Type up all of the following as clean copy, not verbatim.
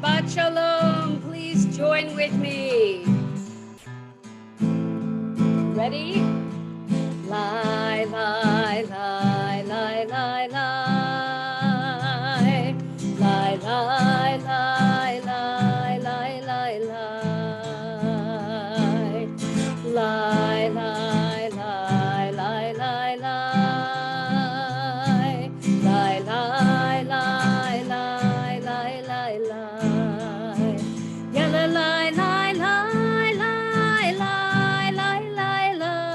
Shabbat Shalom. Please join with me. Ready? Lie, lie, lie, lie, lie, lie. Lie, lie, lie, lie, lie, lie, lie. Lie, lie, lie, lie, lie, lie. Lie, lie, lie, lie, lie, lie, lie. Yalla, lie, lie, lie, lie, lie, lie, lie, lie.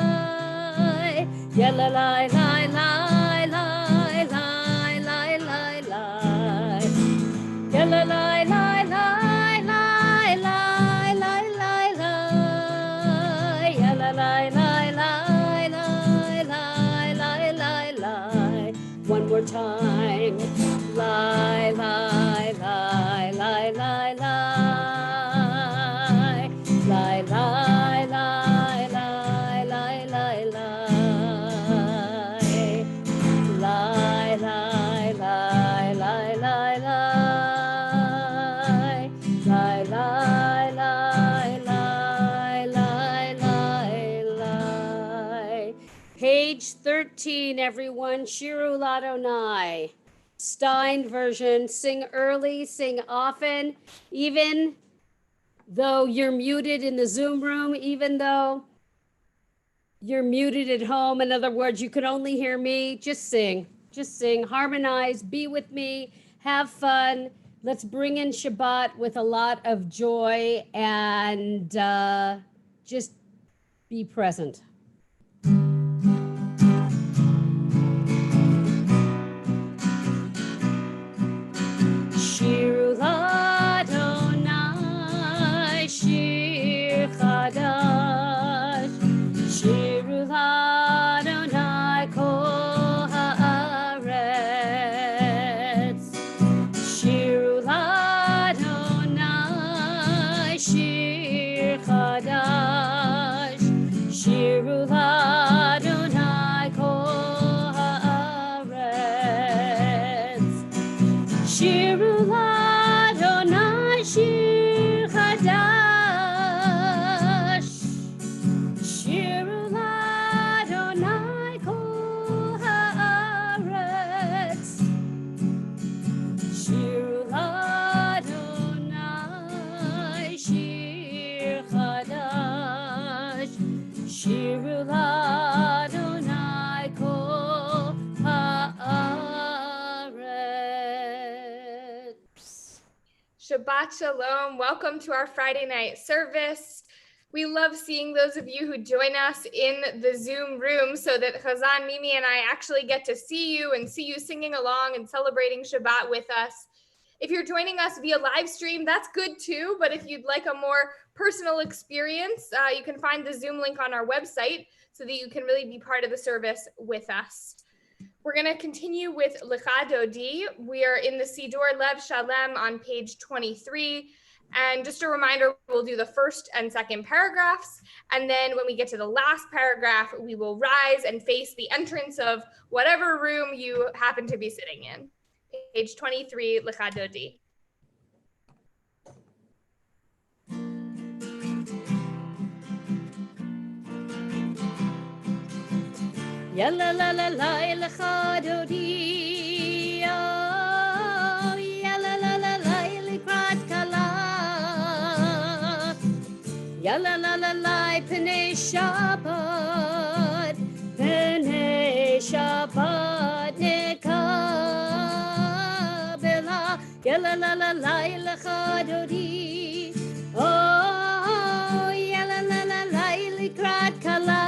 Yalla, lie, lie, lie, lie, lie, lie, lie, lie. Yalla, lie, lie, lie, lie, lie, lie, lie, lie. Yalla, lie, lie, lie, lie, lie, lie, lie, lie. One more time. Lie, lie, lie, lie, lie, lie. Lie, lie, lie, lie, lie, lie, lie. Lie, lie, lie, lie, lie, lie. Lie, lie, lie, lie, lie, lie, lie. Page 13, everyone. Shiru Ladonai. Stein version. Sing early, sing often, even though you're muted in the Zoom room, even though you're muted at home. In other words, you can only hear me. Just sing, harmonize, be with me, have fun. Let's bring in Shabbat with a lot of joy and just be present. Shiru Ladonai, Shir Chadash. Shiru Ladonai, Kol Haaretz. Shiru Ladonai, Shir Chadash. Shiru Ladonai, Kol Haaretz. Shiru Ladonai, Shir Chadash. Shiru Ladonai, Kol Haaretz. Shiru Ladonai, Shir Chadash. Shiru Ladonai, Kol Haaretz. Shabbat Shalom. Welcome to our Friday night service. We love seeing those of you who join us in the Zoom room so that Chazan, Mimi, and I actually get to see you and see you singing along and celebrating Shabbat with us. If you're joining us via live stream, that's good too. But if you'd like a more personal experience, you can find the Zoom link on our website so that you can really be part of the service with us. We're going to continue with Lecha Dodi. We are in the Siddur Lev Shalem on page 23. And just a reminder, we'll do the first and second paragraphs. And then when we get to the last paragraph, we will rise and face the entrance of whatever room you happen to be sitting in. Page 23, Lecha Dodi. Yalla la la la Lecha Dodi. Oh, yalla la la la Likrat Kala. Yalla la la la Pnei Shabbat. Pnei Shabbat Nekabela. Yalla la la la Lecha Dodi. Oh, yalla la la la Likrat Kala.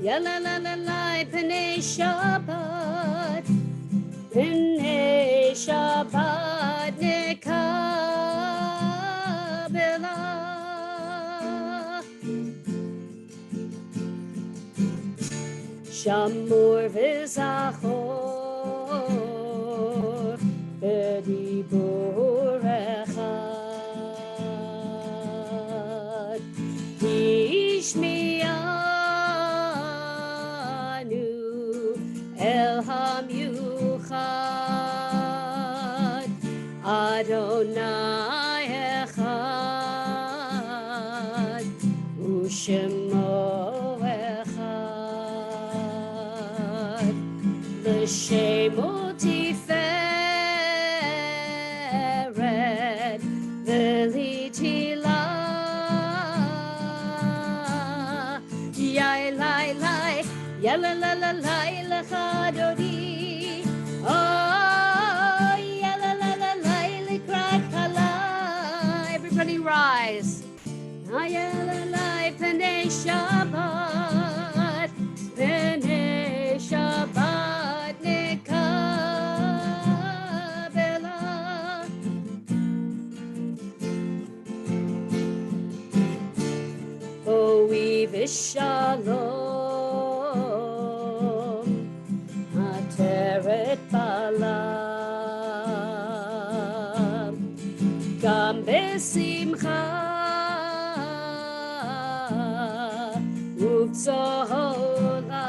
Yalla la la la Pnei Shabbat. Pnei Shabbat Nekabela. Shamur v'zachor b'dibur echad. Ishmi'anu el hamyuchad. Adonai echad, u'shemo echad, l'shemo tiferet, v'litilah, yai lai lai, ya la la la lai l'chadodi. Oh, ya la la la la likrat kala. Everybody rise. Ah, ya la la penei Shabbat nekabela. Ovi v'shalom ateret balam gam besimcha uvtzola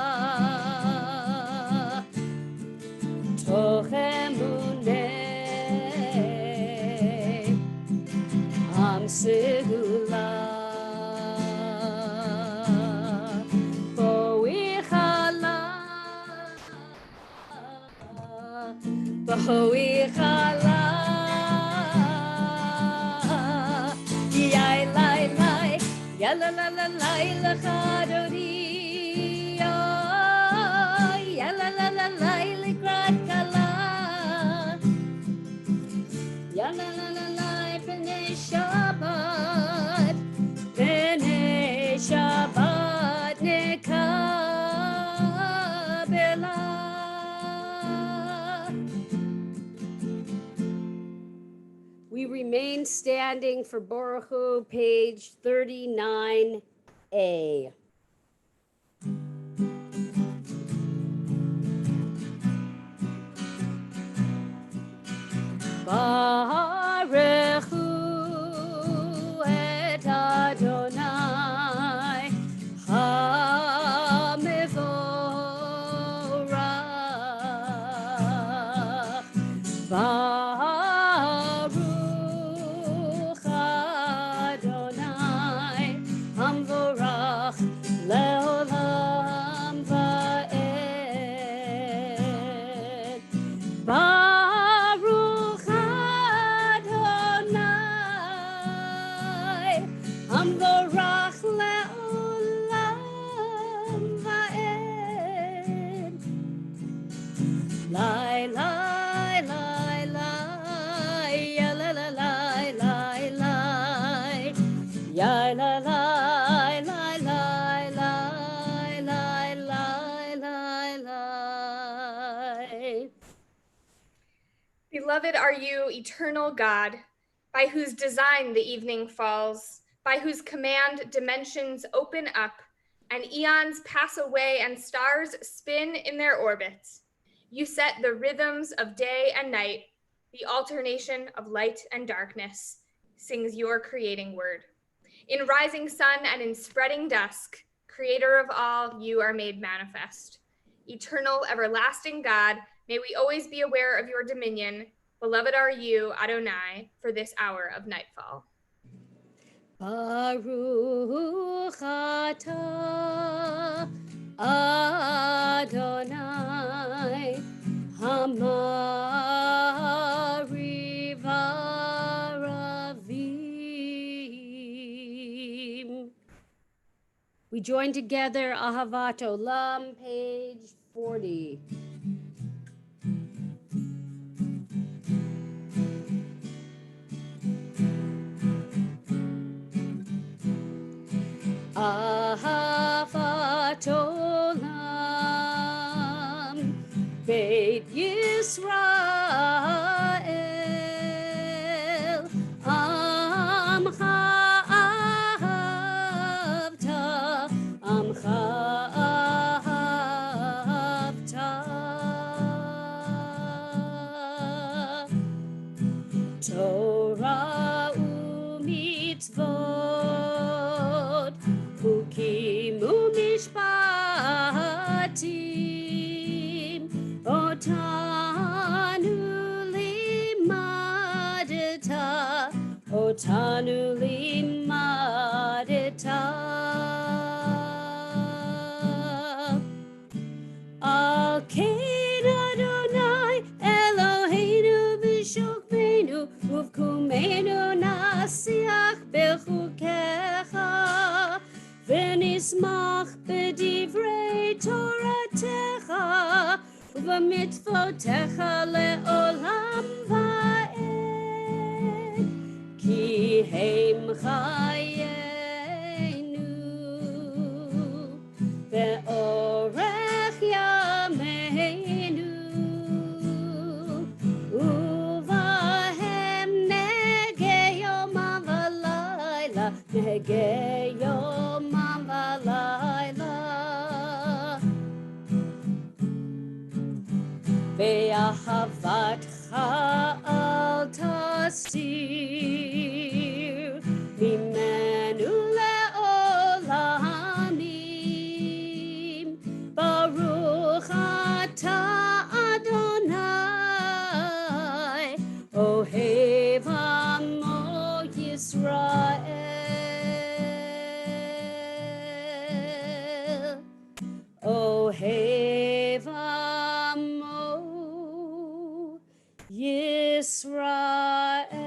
toch emunei am segula. Bohi chala, yai lai lai, ya la la la lai l'chadodi, ya la la la lai likrat kala, ya la la la lai b'nei Shabbat nekabela. We remain standing for Baruch Hu, page 39A. Baruch Hu et Adonai HaMevorach. Baruch Adonai HaMevorach le'olam va'ed. Baruch Adonai HaMevorach le'olam va'ed. Lai lai lai lai, ya la la lai lai lai, ya la lai lai lai lai lai lai lai. Beloved are you, eternal God, by whose design the evening falls, by whose command dimensions open up, and eons pass away and stars spin in their orbits. You set the rhythms of day and night, the alternation of light and darkness, sings your creating word. In rising sun and in spreading dusk, creator of all, you are made manifest. Eternal, everlasting God, may we always be aware of your dominion. Beloved are you, Adonai, for this hour of nightfall. Baruch atah Adonai Hamariv Aravim. We join together Ahavat Olam, page 40. Ahavat Olam, Beit Yisrael, Amcha ahavta, Amcha ahavta. Torah u'mitzvot, Hukim u'mishpatim, Otam אותנו לימדת. על כן אדוני אלוהינו בשוכבנו ובקומנו נשיח בחוקיך ונשמח בדברי תורתך ובמצוותיך לעולם ועד כי הם חיינו ואורך ימינו ובהם נהגה יומם ולילה נהגה יומם ולילה ואהבתך אל תסיר ממנו לעולמים ברוך אתה אדוני אוהב עמו ישראל אוהב עמו Yisrael.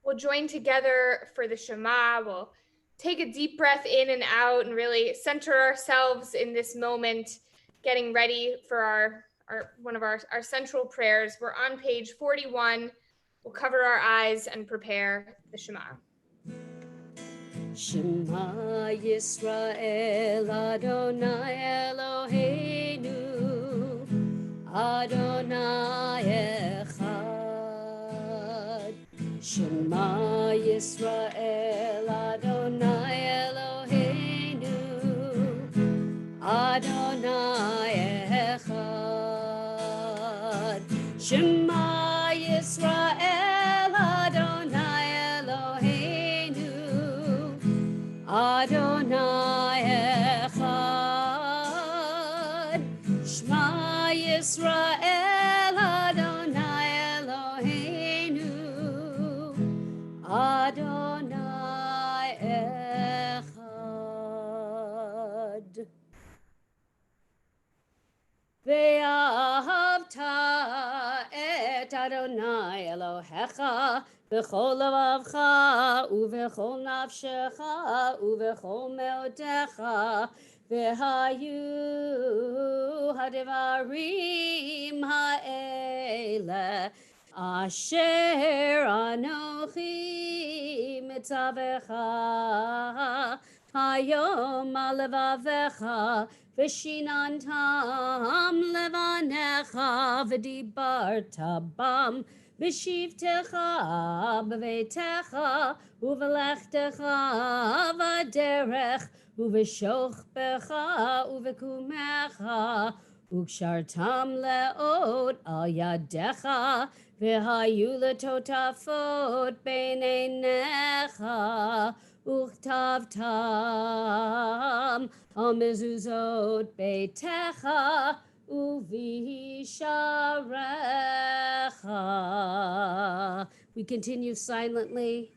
We'll join together for the Shema. We'll take a deep breath in and out and really center ourselves in this moment, getting ready for our one of our central prayers. We're on page 41. We'll cover our eyes and prepare the Shema. Shema Yisrael Adonai Eloheinu Adonai Echad Shema Yisrael Adonai Eloheinu Adonai Echad Shema Yisrael Adonai Eloheinu Adonai Echad Shema Yisrael Adonai Eloheinu Adonai Echad Ve'ahavta et Adonai Elohecha B'chol levavcha u'v'chol nafshecha u'v'chol me'otecha v'hayu ha'devarim ha'ele asher anochi mitzavecha hayom al levavecha v'shinantam levanecha v'dibarta bam B'shivtecha b'veitecha u'v'lechtecha v'derech u'v'shochbecha u'v'kumecha u'kshartam le'ot al yadecha v'hayu letotafot b'neinecha u'chtavtam al mezuzot beitecha Uvisharecha. We continue silently.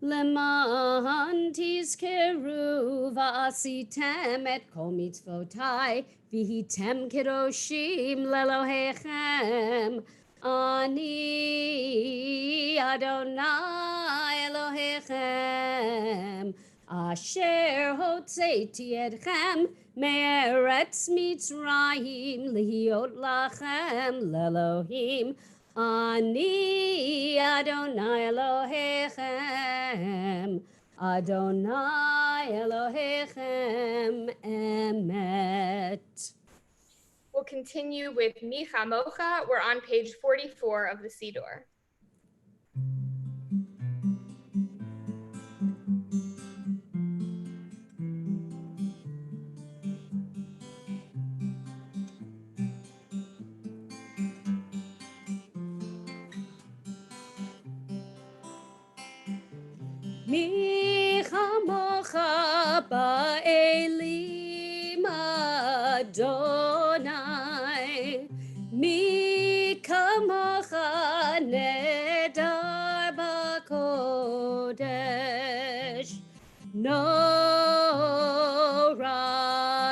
Leman tizkeru va'asitem et kol mitzvotai v'hitem kedoshim lelohechem ani Adonai Elohechem asher hotzeiti etchem me'eretz Mitzrayim lihiot lachem lelohim Ani Adonai Elohechem, Adonai Elohechem emet. We'll continue with Micha Mocha. We're on page 44 of the Siddur. Mi chamocha ba'elim Adonai. Mi kamocha nedar b'kodesh. Nora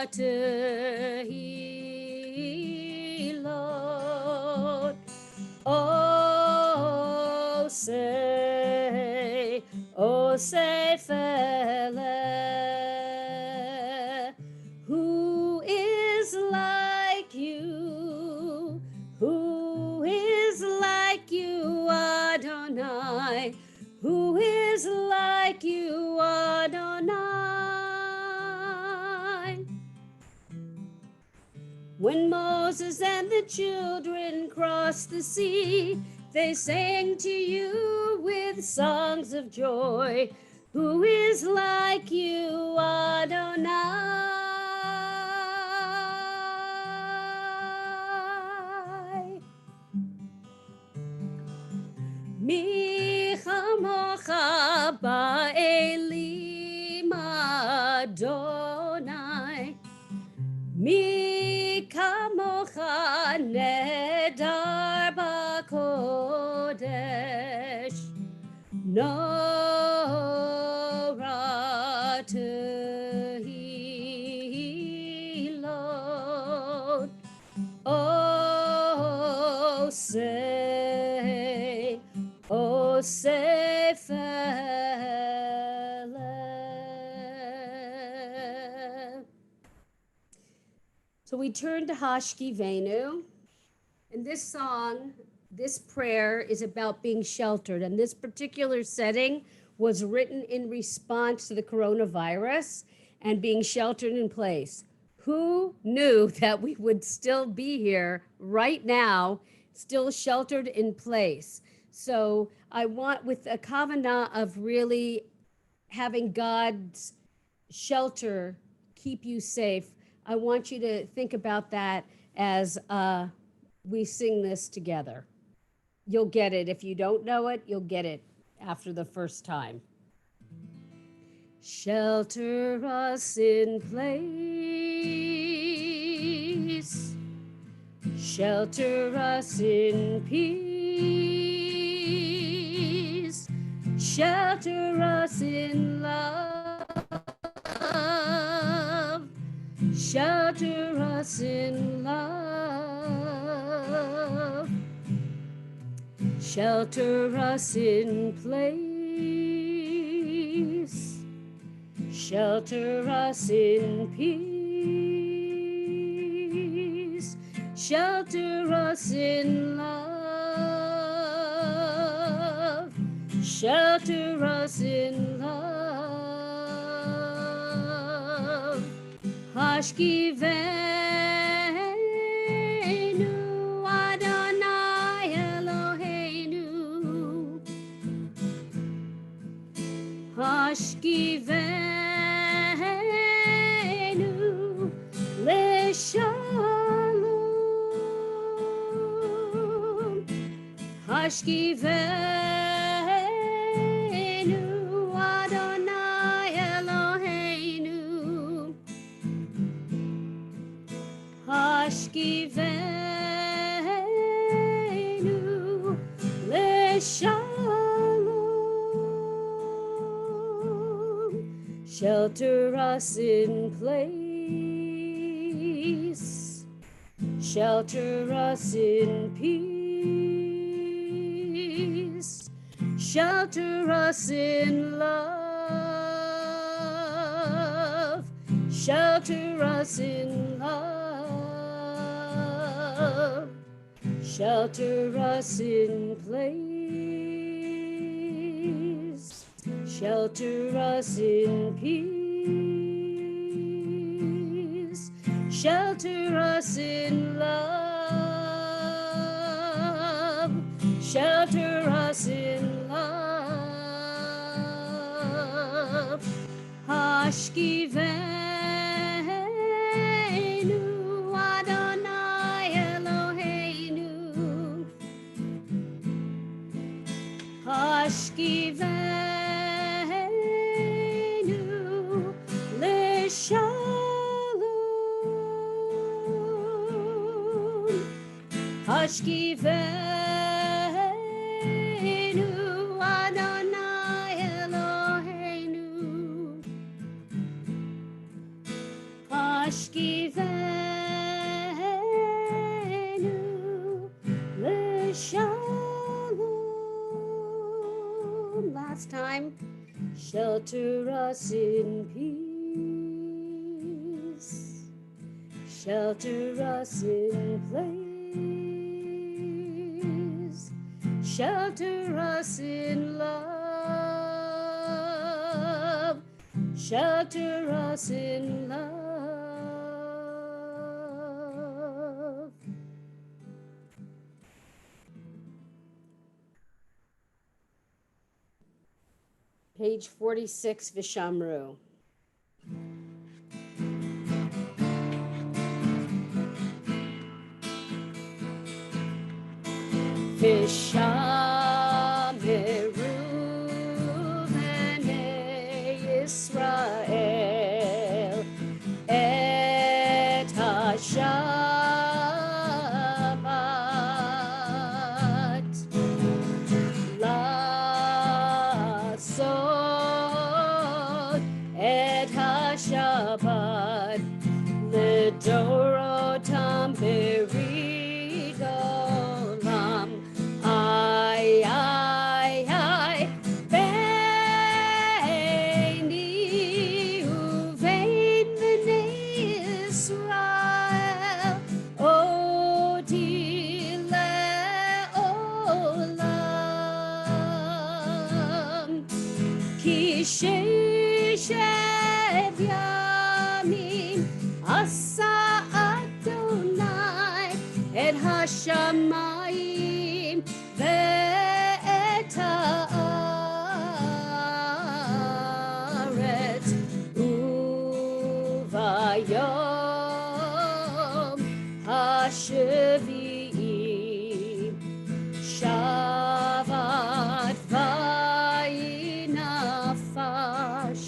tehilot. Oh say fele, who is like you? Who is like you, Adonai? Who is like you, Adonai? When Moses and the children crossed the sea, they sang to you with songs of joy. Who is like you, Adonai? Mi chamocha ba'elim Adonai. Mi kamocha nedar b'kodesh. Nora tehilot. Oh say fele. So we turn to Hashkivenu, and this song, this prayer is about being sheltered. And this particular setting was written in response to the coronavirus and being sheltered in place. Who knew that we would still be here right now, still sheltered in place? So I want, with a kavanah of really having God's shelter keep you safe, I want you to think about that as we sing this together. You'll get it. If you don't know it, you'll get it after the first time. Shelter us in place. Shelter us in peace. Shelter us in love. Shelter us in love. Shelter us in place. Shelter us in peace. Shelter us in love. Shelter us in love. Hashkivenu Adonai Eloheinu. Hashkivenu Leshalom. Hashkivenu Adonai Eloheinu. Hashkivenu Leshalom. Shelter us in place. Shelter us in peace. Shelter us in love. Shelter us in love. Shelter us in place. Shelter us in peace. Shelter us in love. Shelter us in love. Hashkivenu Adonai Eloheinu. Hashkivenu Hashkivenu Adonai Eloheinu. Hashkivenu L'Shalom. Last time. Shelter us in peace. Shelter us in place. Shelter us in love. Shelter us in love. Page 46, Vishamru. Vishameru Bnei Yisrael et HaShabbat Lasot et HaShabbat L'Dorotam Berid Olam. Ay, ay, ay, Beini uvein Bnei Yisrael, Oti le'olam. Ki sheshet yamim asa Adonai et hashamayim ve'et haaretz uvayom hashvi'i shavat vayinafash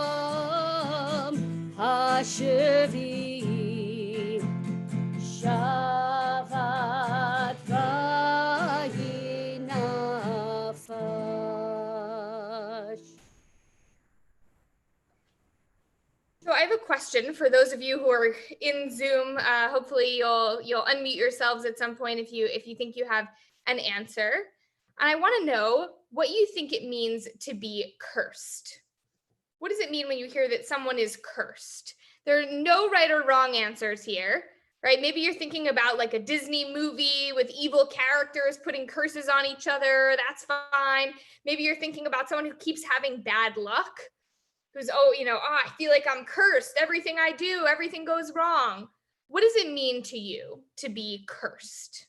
uvayom hashvi'i shavat vayinafash. So I have a question for those of you who are in Zoom. Hopefully you'll unmute yourselves at some point if you think you have an answer. And I want to know what you think it means to be cursed. What does it mean when you hear that someone is cursed? There are no right or wrong answers here, right? Maybe you're thinking about like a Disney movie with evil characters putting curses on each other. That's fine. Maybe you're thinking about someone who keeps having bad luck, who's, I feel like I'm cursed. Everything I do, everything goes wrong. What does it mean to you to be cursed?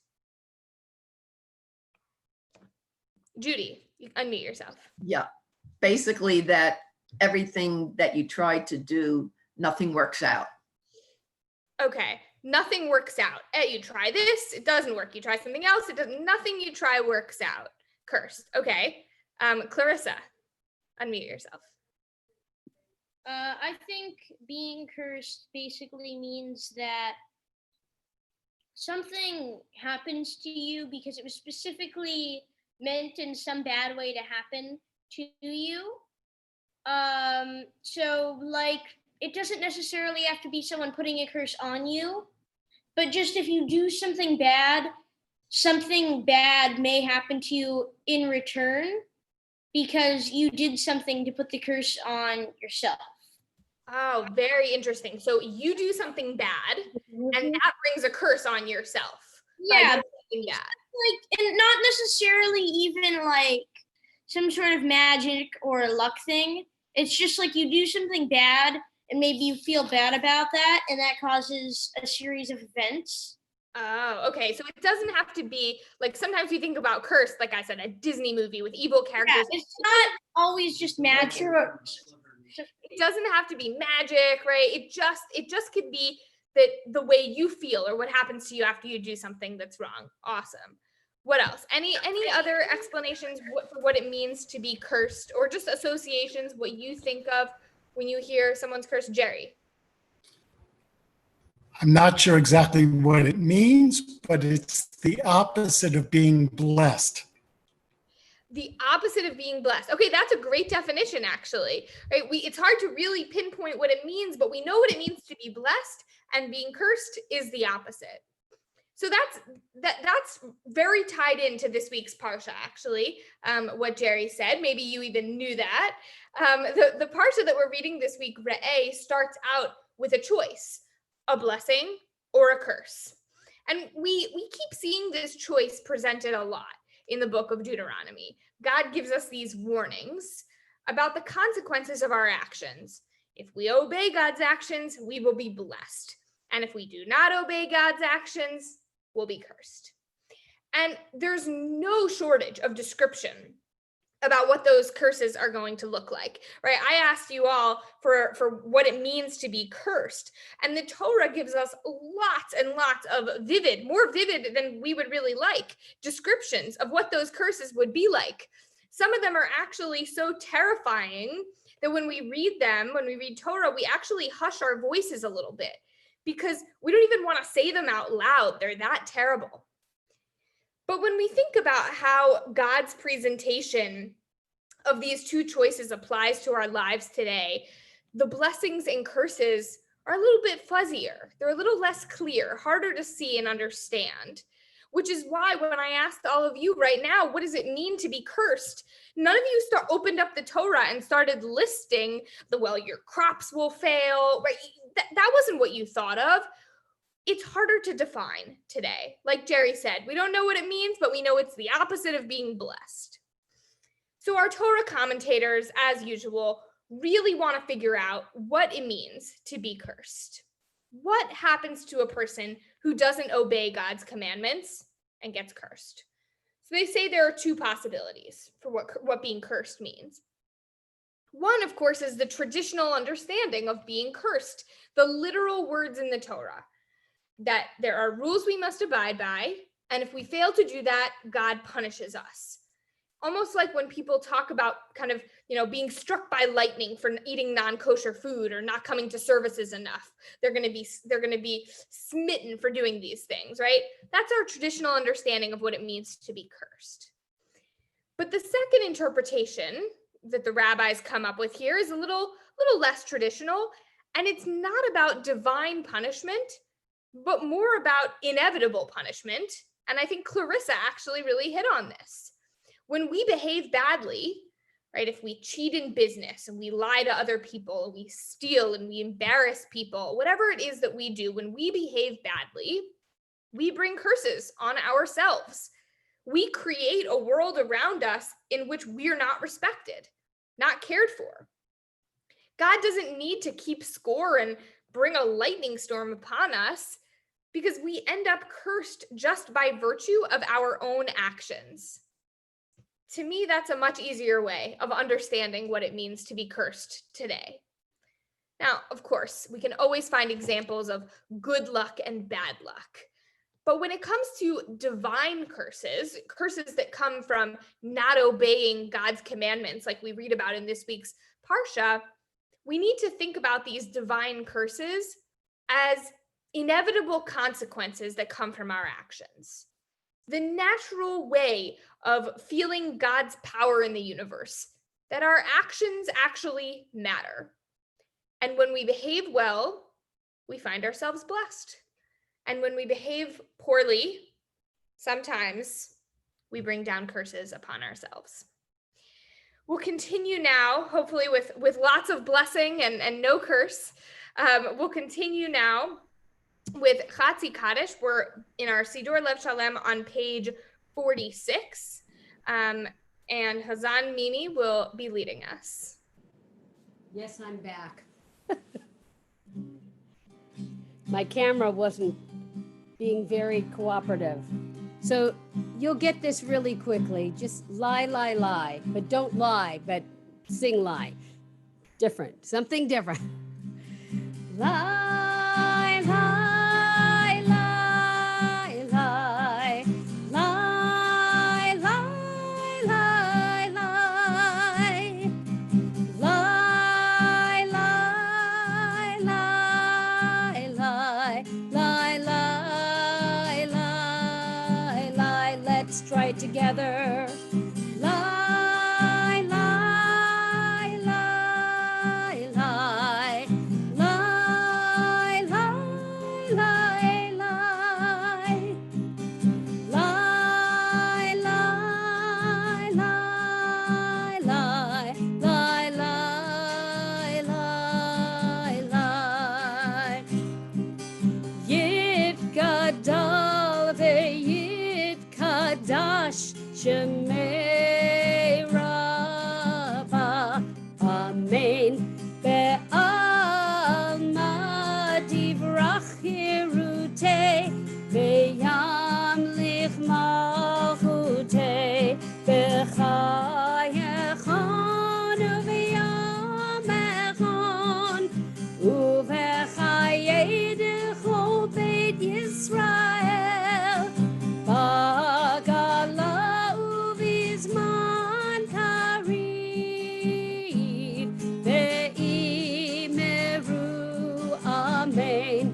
Judy, you unmute yourself. Yeah, basically that everything that you try to do, nothing works out. Okay, nothing works out. You try this, it doesn't work. You try something else, it doesn't. Nothing you try works out. Cursed. Okay. Clarissa, unmute yourself. I think being cursed basically means that something happens to you because it was specifically meant in some bad way to happen to you. So like it doesn't necessarily have to be someone putting a curse on you, but just if you do something bad may happen to you in return because you did something to put the curse on yourself. Oh, very interesting. So you do something bad and that brings a curse on yourself. Yeah, Yeah. like, and not necessarily even like some sort of magic or luck thing. It's just like you do something bad and maybe you feel bad about that and that causes a series of events. Oh, okay. So it doesn't have to be like sometimes we think about curse, like I said, a Disney movie with evil characters. Yeah, it's not always just magic. It doesn't have to be magic, right? It just could be that the way you feel or what happens to you after you do something that's wrong. Awesome. What else? Any other explanations for what it means to be cursed or just associations, what you think of when you hear someone's cursed? Jerry. I'm not sure exactly what it means, but it's the opposite of being blessed. The opposite of being blessed. Okay, that's a great definition, actually. Right? It's hard to really pinpoint what it means, but we know what it means to be blessed, and being cursed is the opposite. So that's very tied into this week's parsha, actually, what Jerry said. Maybe you even knew that. The parsha that we're reading this week, Re'eh, starts out with a choice, a blessing or a curse. And we keep seeing this choice presented a lot in the book of Deuteronomy. God gives us these warnings about the consequences of our actions. If we obey God's actions, we will be blessed. And if we do not obey God's actions, we'll be cursed. And there's no shortage of description about what those curses are going to look like, right? I asked you all for what it means to be cursed. And the Torah gives us lots and lots of more vivid than we would really like, descriptions of what those curses would be like. Some of them are actually so terrifying that when we read them, when we read Torah, we actually hush our voices a little bit because we don't even want to say them out loud. They're that terrible. But when we think about how God's presentation of these two choices applies to our lives today, the blessings and curses are a little bit fuzzier. They're a little less clear, harder to see and understand, which is why when I asked all of you right now, what does it mean to be cursed? None of you opened up the Torah and started listing your crops will fail, right? That wasn't what you thought of. It's harder to define today. Like Jerry said, we don't know what it means, but we know it's the opposite of being blessed. So our Torah commentators, as usual, really want to figure out what it means to be cursed. What happens to a person who doesn't obey God's commandments and gets cursed? So they say there are two possibilities for what being cursed means. One, of course, is the traditional understanding of being cursed, the literal words in the Torah, that there are rules we must abide by, and if we fail to do that, God punishes us. Almost like when people talk about kind of, being struck by lightning for eating non-kosher food or not coming to services enough. They're going to be smitten for doing these things, right? That's our traditional understanding of what it means to be cursed. But the second interpretation that the rabbis come up with here is a little less traditional, and it's not about divine punishment, but more about inevitable punishment. And I think Clarissa actually really hit on this. When we behave badly, right, if we cheat in business and we lie to other people, and we steal and we embarrass people, whatever it is that we do, when we behave badly, we bring curses on ourselves. We create a world around us in which we're not respected, not cared for. God doesn't need to keep score and bring a lightning storm upon us because we end up cursed just by virtue of our own actions. To me, that's a much easier way of understanding what it means to be cursed today. Now, of course, we can always find examples of good luck and bad luck. But when it comes to divine curses that come from not obeying God's commandments, like we read about in this week's Parsha, we need to think about these divine curses as inevitable consequences that come from our actions. The natural way of feeling God's power in the universe, that our actions actually matter. And when we behave well, we find ourselves blessed. And when we behave poorly, sometimes we bring down curses upon ourselves. We'll continue now, hopefully with lots of blessing and no curse. We'll continue now with Chatzi Kaddish. We're in our Siddur Lev Shalem on page 46. And Hazan Mimi will be leading us. Yes, I'm back. My camera wasn't being very cooperative. So you'll get this really quickly. Just lie, lie, lie. But don't lie, but sing lie. Different, something different. Lie, lie, lie, lie. Lie, lie, lie, lie. Lie, lie, lie, lie. together. Lie, lie, lie, lie, lie, lie, lie, lie. Lie, lie, lie, lie, lie, lie, lie, lie. Yit gadol ve'yit kadash shemei rabba. Amen. Be'alma divrach hirutei ve'yamlich malchutei b'chayechon u'v'yamechon u'v'chayei d'chol beit Yisrael b'gala u'v'zman karib ve'imeru amen.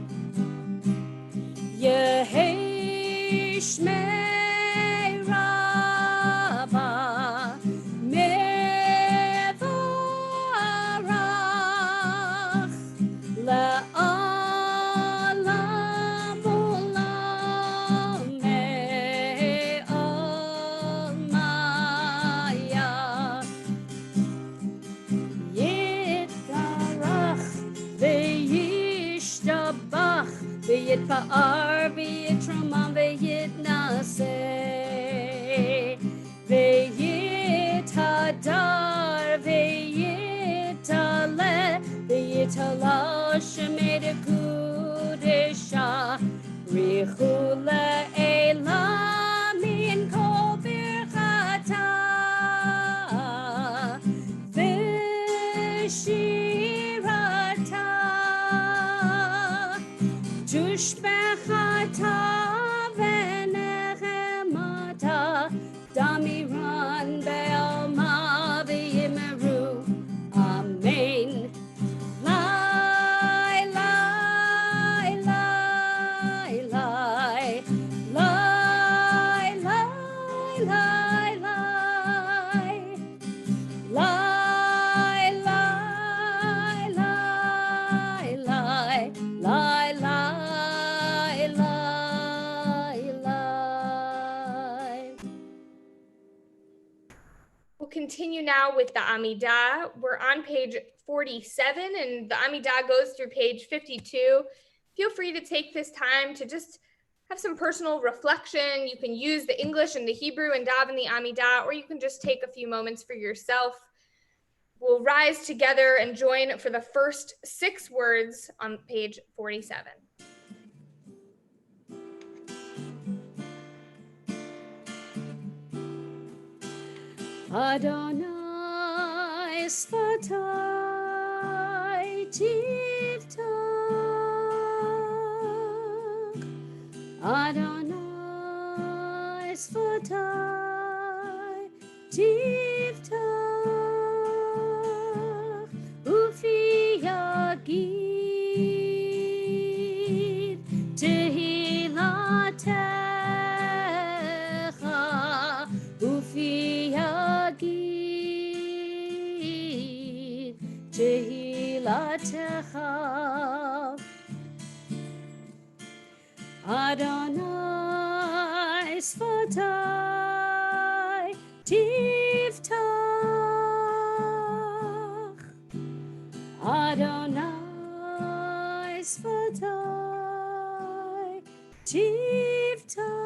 Yehi Shmei Rabbah Mevarach Le'olam olam me'almaya Yitgarach ve'yishtabach ve'yitpa'ar ve'yitramam ve'yitnaseh ve'yithadar ve'yitaleh ve'yitalosh shemedekudesha richu le'elam min kol birchata ve'shirata tushbechata ve'nechemata damiran be'alma ve'yimeru amen. Lie, lie, lie, lie, lie, lie, lie, lie. Lie, lie, lie, lie, lie, lie, lie, lie. We'll continue now with the Amidah. We're on page 47 and the Amidah goes through page 52. Feel free to take this time to just have some personal reflection. You can use the English and the Hebrew and daven the Amidah, or you can just take a few moments for yourself. We'll rise together and join for the first 6 words on page 47. Adonai Sfatai Tiftach Adonai Sfatai Tiftach Ufi Yagid Tehilatecha Ufi Yagid Tehilatecha Adonai Sfatai Tiftach Adonai Sfatai Tiftach.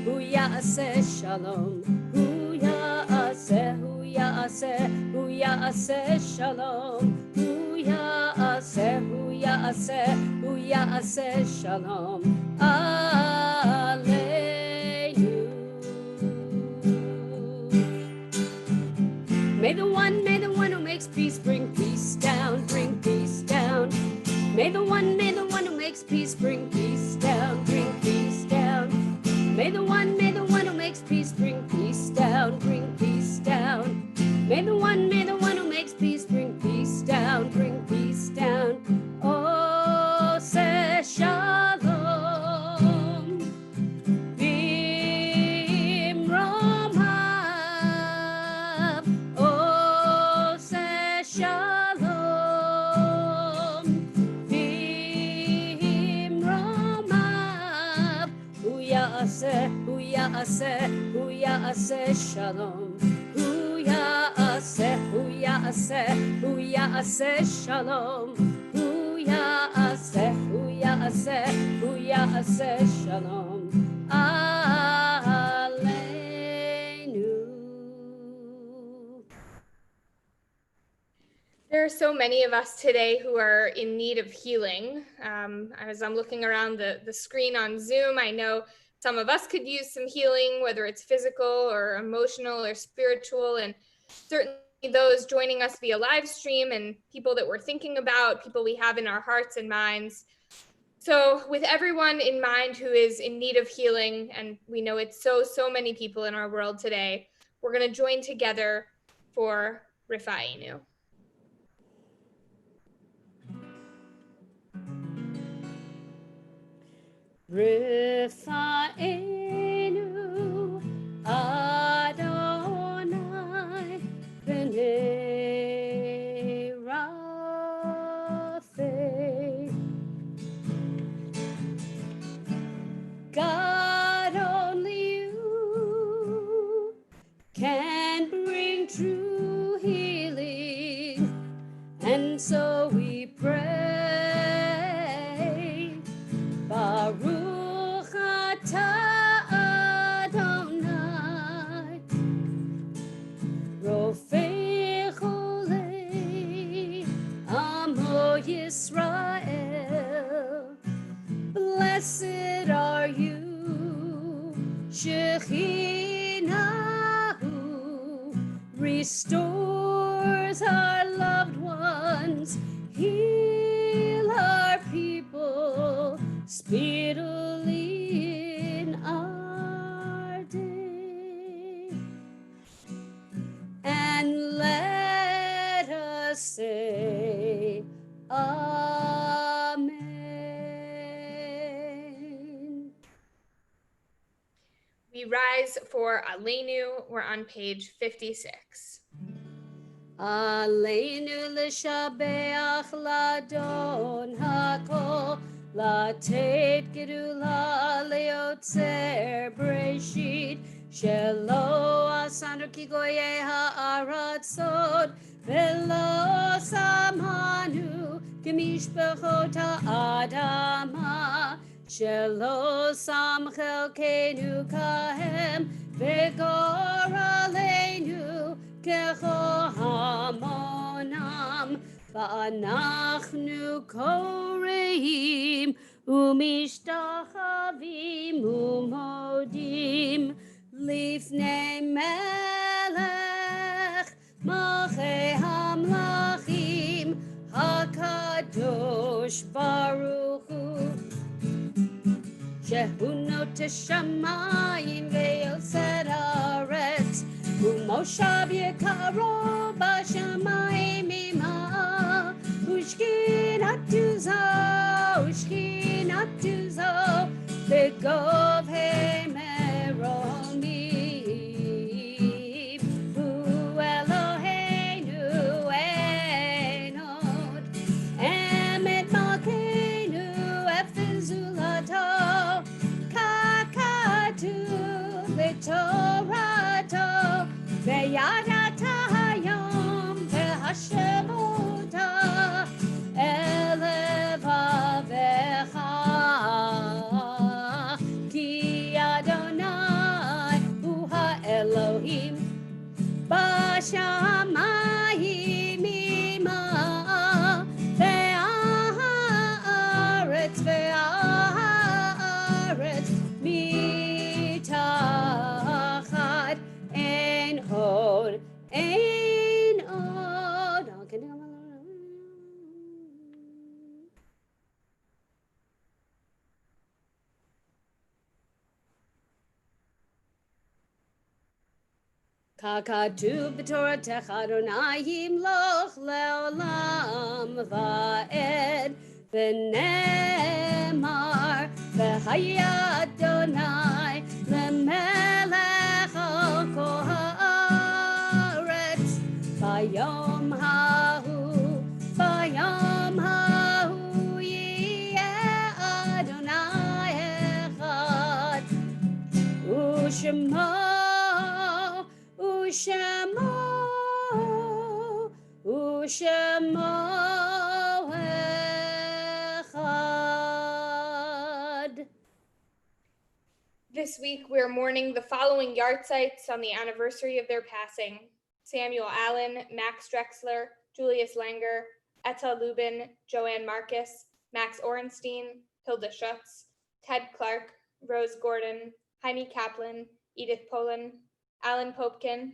hu ya'aseh shalom, hu ya'aseh, hu ya'aseh, hu ya'aseh shalom, hu ya'aseh, hu ya'aseh, hu ya'aseh shalom, aleinu. May the one who makes peace bring peace down, bring peace down. May the one who makes peace bring peace down, bring peace down. May the one who makes peace bring peace down, bring peace down. May the one who makes peace bring peace down, bring peace down. Oh, say shalom. Bimromav. Oh, say shalom. Bimromav. Hu ya'aseh, hu ya'aseh, hu ya'aseh shalom. Hu ya'aseh, hu ya'aseh, hu ya'aseh shalom. Hu ya'aseh, hu ya'aseh, hu ya'aseh shalom. Aleinu. There are so many of us today who are in need of healing. As I'm looking around the screen on Zoom, I know some of us could use some healing, whether it's physical or emotional or spiritual, and certainly those joining us via live stream and people that we're thinking about, people we have in our hearts and minds. So with everyone in mind who is in need of healing, and we know it's so many people in our world today, we're going to join together for Rifa'inu. Rifa'enu Adonai b'nei Rapha. God, only you can bring true healing, and so we pray. Baruch atah Adonai, Rofei Cholei Amo Yisrael. Blessed are you, Shekhinah, restores our loved ones, heal our people speedily in our day. And let us say, Amen. We rise for Aleinu. We're on page 56. Aleinu l'shabeach ladon hakol, latet gedula leotzer breshit, shelo asanu ki goyei ha'aratzot, velo samanu k'mishpachot ha'adama, shelo sam chelkenu kahem, v'gor aleinu kecho hamonam, va'anachnu koreim umishtachavim umodim lifnei melech malchei hamlachim hakadosh baruch hu shehu notes shamayim ve'yosed haaretz Umoshav yekaro b'shamayim ima, ushkinatu zo, v'gov he'meromim. Hu Eloheinu einod, emet malkeinu efzulato, kakatu v'torato, ve'yadata hayom ve'hashemuta elevavecha ki השמיים עמה, והארץ מתחת, אין עוד, אין עוד. ככתוב בתורתך אדוני ימלוך לעולם ועד, ונאמר והיה אדוני למלך על כל הארץ. ביום ההוא יהיה אדוני אחד, ושמו אחד. This week, we're mourning the following yahrzeits on the anniversary of their passing: Samuel Allen, Max Drexler, Julius Langer, Etta Lubin, Joanne Marcus, Max Orenstein, Hilda Schutz, Ted Clark, Rose Gordon, Heine Kaplan, Edith Poland, Alan Popkin,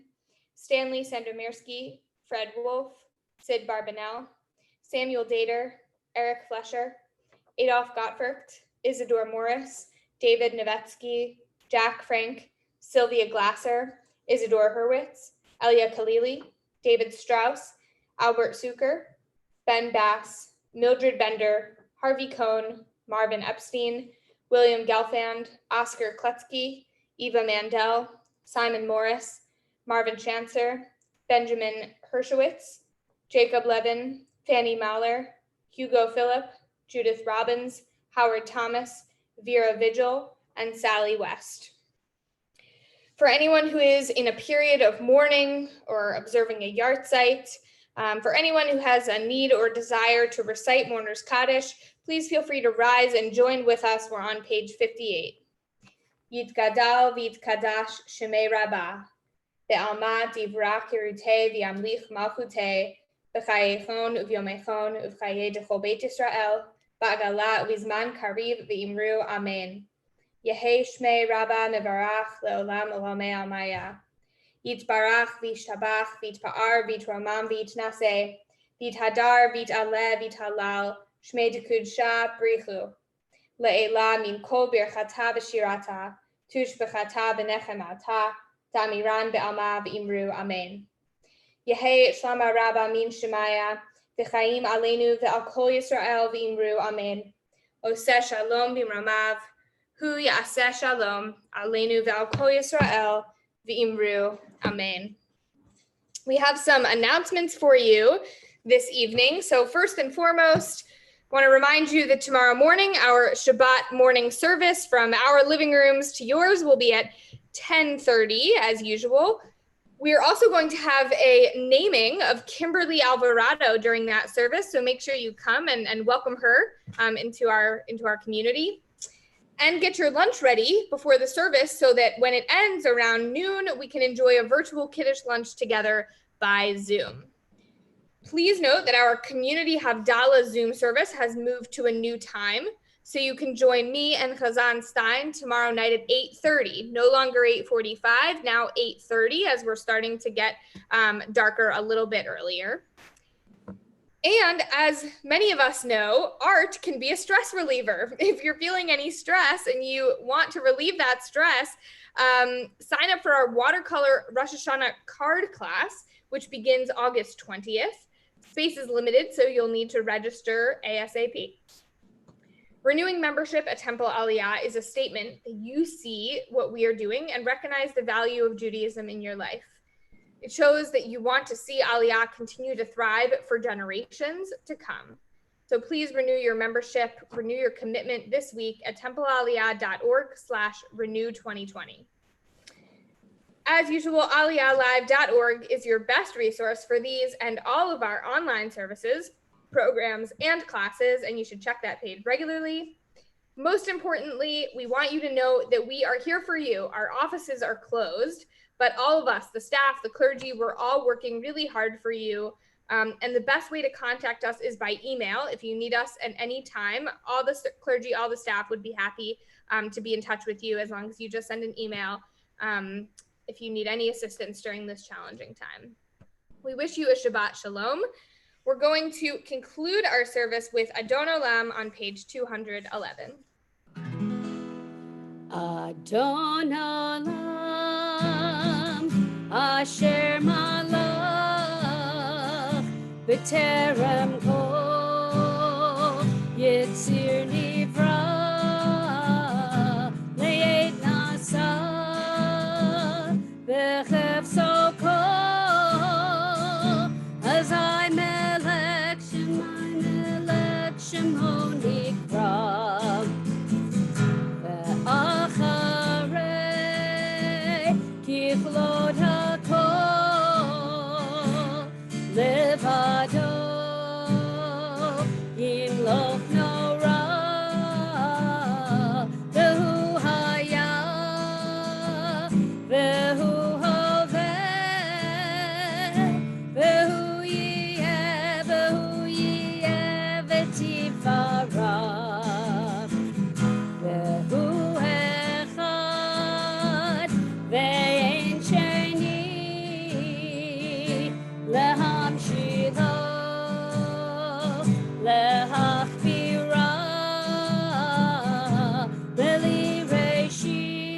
Stanley Sandomirsky, Fred Wolf, Sid Barbanel, Samuel Dater, Eric Flesher, Adolf Gottfried, Isidore Morris, David Novetsky, Jack Frank, Sylvia Glasser, Isidore Hurwitz, Aliyah Khalili, David Strauss, Albert Zucker, Ben Bass, Mildred Bender, Harvey Cohn, Marvin Epstein, William Gelfand, Oscar Kletzky, Eva Mandel, Simon Morris, Marvin Chancer, Benjamin Hershowitz, Jacob Levin, Fanny Mahler, Hugo Phillip, Judith Robbins, Howard Thomas, Vera Vigil, and Sally West. For anyone who is in a period of mourning or observing a yahrzeit, for anyone who has a need or desire to recite Mourner's Kaddish, please feel free to rise and join with us. We're on page 58. Yitgadal v'yitkadash shemei Rabbah, be'alma divrach yerutei v'yamlich malchutei, b'chayechon uvyomechon uv'chayei dechol Beit Yisrael, ba'agala u'bizman kariv v'imru amen. Yehei shmei Rabbah mevarach le'olam olamei almaya. Yitbarach v'yishtabach v'yitpa'ar v'yitromam v'yitnaseh, v'yithadar v'yit'aleh v'yithalal, shmei dekudsha brichu. Le'ela min kol birchata v'shirata, tush b'chata v'nechemata, damiran be'alma v'imru amen. Yehei shlama Rabbah min shemaya, v'chaim aleinu ve'al kol Yisrael v'imru amen. Oseh shalom b'mramav, hu ya'aseh shalom, aleinu ve'al kol Yisrael v'imru amen. We have some announcements for you this evening. So first and foremost, I want to remind you that tomorrow morning, our Shabbat morning service from our living rooms to yours will be at 10:30 as usual. We're also going to have a naming of Kimberly Alvarado during that service, so make sure you come and welcome her into our community. And get your lunch ready before the service so that when it ends around noon, we can enjoy a virtual Kiddush lunch together by Zoom. Please note that our Community Havdalah Zoom service has moved to a new time, so you can join me and Chazan Stein tomorrow night at 8:30, no longer 8:45, now 8:30, as we're starting to get darker a little bit earlier. And as many of us know, art can be a stress reliever. If you're feeling any stress and you want to relieve that stress, sign up for our watercolor Rosh Hashanah card class, which begins August 20th. Space is limited, so you'll need to register ASAP. Renewing membership at Temple Aliyah is a statement that you see what we are doing and recognize the value of Judaism in your life. It shows that you want to see Aliyah continue to thrive for generations to come. So please renew your membership, renew your commitment this week at templealiyah.org/renew2020. As usual, aliyahlive.org is your best resource for these and all of our online services, programs, and classes, and you should check that page regularly. Most importantly, we want you to know that we are here for you. Our offices are closed, but all of us, the staff, the clergy, we're all working really hard for you. And the best way to contact us is by email. If you need us at any time, all the clergy, all the staff would be happy to be in touch with you as long as you just send an email if you need any assistance during this challenging time. We wish you a Shabbat Shalom. We're going to conclude our service with Adon Olam on page 211. Adon Olam, Asher Malach, B'terem Kol, Yitzir Nivra, Le'ed Nasa, B'chefso Kol, Azai Melech Shemo Nikra, Ve'acharei Kichlot HaKol, Levado, Yimloch Nora, Vehu Haya, Vehu Hoveh, Vehu Yeh, V'tifarav, Vehu Echad, Ve'en Sheni, Lehamshilo, Lehachbira, Veli Reshit,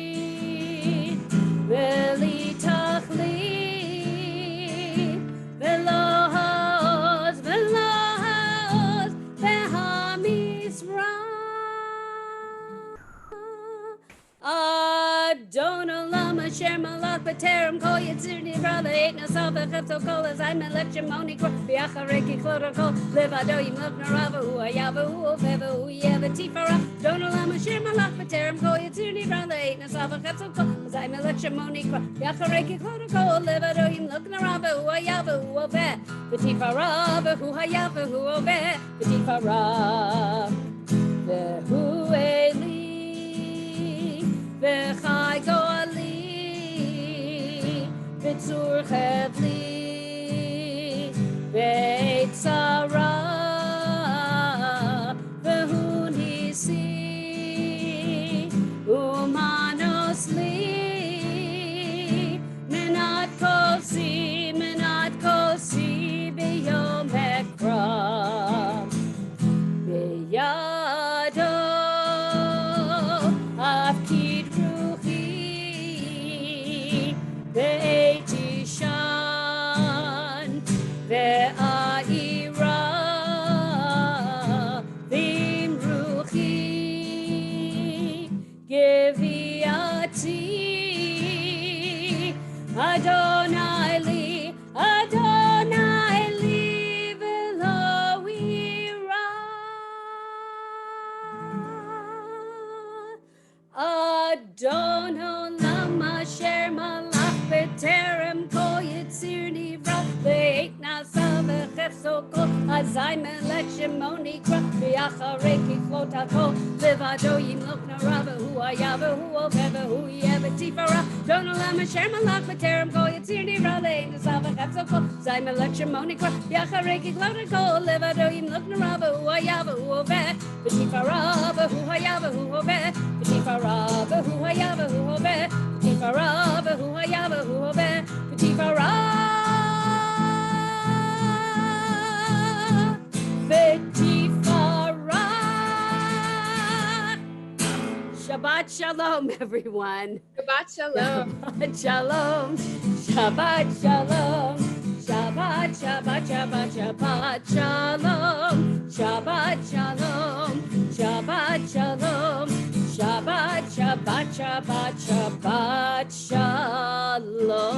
Veli Tachlit, Velo Haoz, Vehamizra. Adon Olam Asher Malach B'terem Kol Yitzir Nivra Le'ed Nasa V'chefso Kol Azai Melech Shemo Nikra V'acharei Kichlot HaKol Levado Yimloch Nora V'hu Haya V'hu Hoveh V'hu Yeh V'tifarav Adon Olam Asher Malach B'terem Kol Yitzir Nivra Le'ed Nasa V'chefso Kol Azai Melech Shemo Nikra V'acharei Kichlot HaKol Levado Yimloch Nora V'hu Haya V'hu Hoveh V'tifarav V'hu Haya V'hu Hoveh V'tifarav V'hu Eli V'chai Goali, V'tzur Chevli, V'etzara, V'hu Nisi, Umanos li, Menat Kosi, B'yom Ekra, B'yado, Afkid Ve'etishan, ve'aira, v'imruchi, geviati, Adonai li, v'lo ira. Adon Olam Asher Malach B'terem Kol Yitzir Nivra Le'ed Nasa V'chefso Kol Azai Melech Shemo Nikra V'acharei Kichlot HaKol Levado Yimloch Nora V'hu Haya V'hu Hoveh V'hu Yeh V'tifarav Adon Olam Asher Malach B'terem Kol Yitzir Nivra Le'ed Nasa V'chefso Kol Azai Melech Shemo Nikra V'acharei Kichlot HaKol Levado Yimloch Nora V'hu Haya V'hu Hoveh V'tifarav V'hu Haya V'hu Hoveh V'tifarav V'hu Haya V'hu Hoveh V'tifarav V'hu Haya V'hu Hoveh V'tifarav V'tifarav. Shabbat Shalom, everyone. Shabbat Shalom. Shabbat Shalom. Shabbat Shalom. Shabbat, Shabbat, Shabbat, Shabbat Shalom. Shabbat Shalom. Shabbat Shalom. Shabbat, Shabbat, Shabbat, Shabbat Shalom.